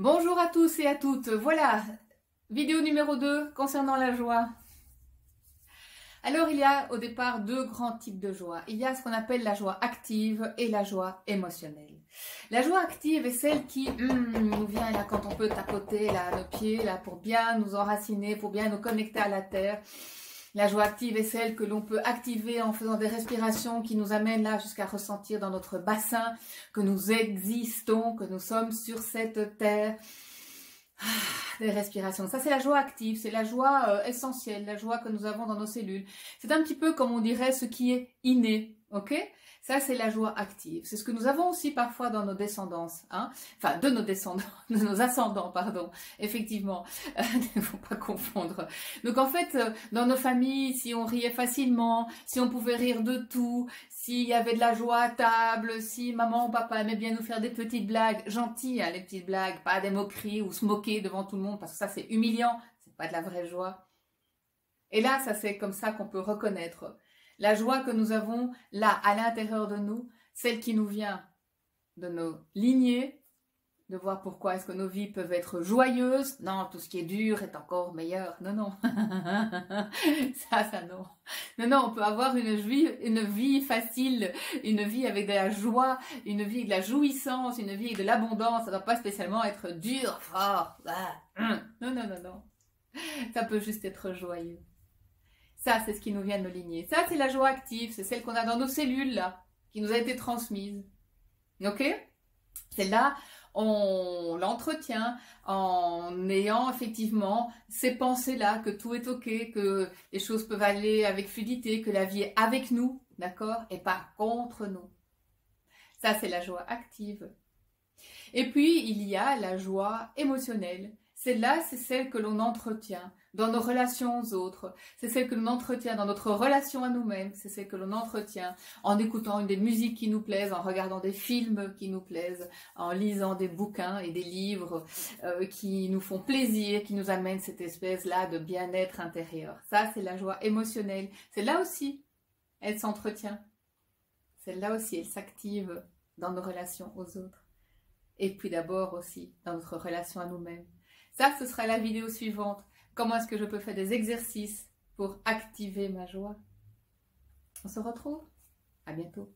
Bonjour à tous et à toutes. Voilà, vidéo numéro 2 concernant la joie. Alors, il y a au départ deux grands types de joie. Il y a ce qu'on appelle la joie active et la joie émotionnelle. La joie active est celle qui nous vient là quand on peut tapoter là, nos pieds là, pour bien nous enraciner, pour bien nous connecter à la terre. La joie active est celle que l'on peut activer en faisant des respirations qui nous amènent là jusqu'à ressentir dans notre bassin que nous existons, que nous sommes sur cette terre. Des respirations. Ça, c'est la joie active, c'est la joie essentielle, la joie que nous avons dans nos cellules. C'est un petit peu comme on dirait ce qui est inné, ok? Ça, c'est la joie active. C'est ce que nous avons aussi parfois dans nos descendances, hein? Enfin, de nos descendants, de nos ascendants, pardon. Effectivement, il ne faut pas confondre. Donc, en fait, dans nos familles, si on riait facilement, si on pouvait rire de tout, s'il y avait de la joie à table, si maman ou papa aimaient bien nous faire des petites blagues, gentilles, hein, les petites blagues, pas des moqueries ou se moquer devant tout le monde, parce que ça, c'est humiliant, c'est pas de la vraie joie. Et là, ça, c'est comme ça qu'on peut reconnaître la joie que nous avons là, à l'intérieur de nous, celle qui nous vient de nos lignées, de voir pourquoi est-ce que nos vies peuvent être joyeuses. Non, tout ce qui est dur est encore meilleur. Non, non. ça, non. Non, non, on peut avoir une vie facile, une vie avec de la joie, une vie avec de la jouissance, une vie avec de l'abondance. Ça ne doit pas spécialement être dur, fort. Non, non, non, non. Ça peut juste être joyeux. Ça, c'est ce qui nous vient de nos lignées. Ça, c'est la joie active. C'est celle qu'on a dans nos cellules, là, qui nous a été transmise. Ok? Celle-là, on l'entretient en ayant effectivement ces pensées-là, que tout est ok, que les choses peuvent aller avec fluidité, que la vie est avec nous, d'accord, et pas contre nous. Ça, c'est la joie active. Et puis, il y a la joie émotionnelle. Celle-là, c'est celle que l'on entretient dans nos relations aux autres. C'est celle que l'on entretient dans notre relation à nous-mêmes. C'est celle que l'on entretient en écoutant des musiques qui nous plaisent, en regardant des films qui nous plaisent, en lisant des bouquins et des livres qui nous font plaisir, qui nous amènent cette espèce-là de bien-être intérieur. Ça, c'est la joie émotionnelle. Celle-là aussi, elle s'entretient. Celle-là aussi, elle s'active dans nos relations aux autres. Et puis d'abord aussi dans notre relation à nous-mêmes. Ça, ce sera la vidéo suivante. Comment est-ce que je peux faire des exercices pour activer ma joie? On se retrouve. À bientôt.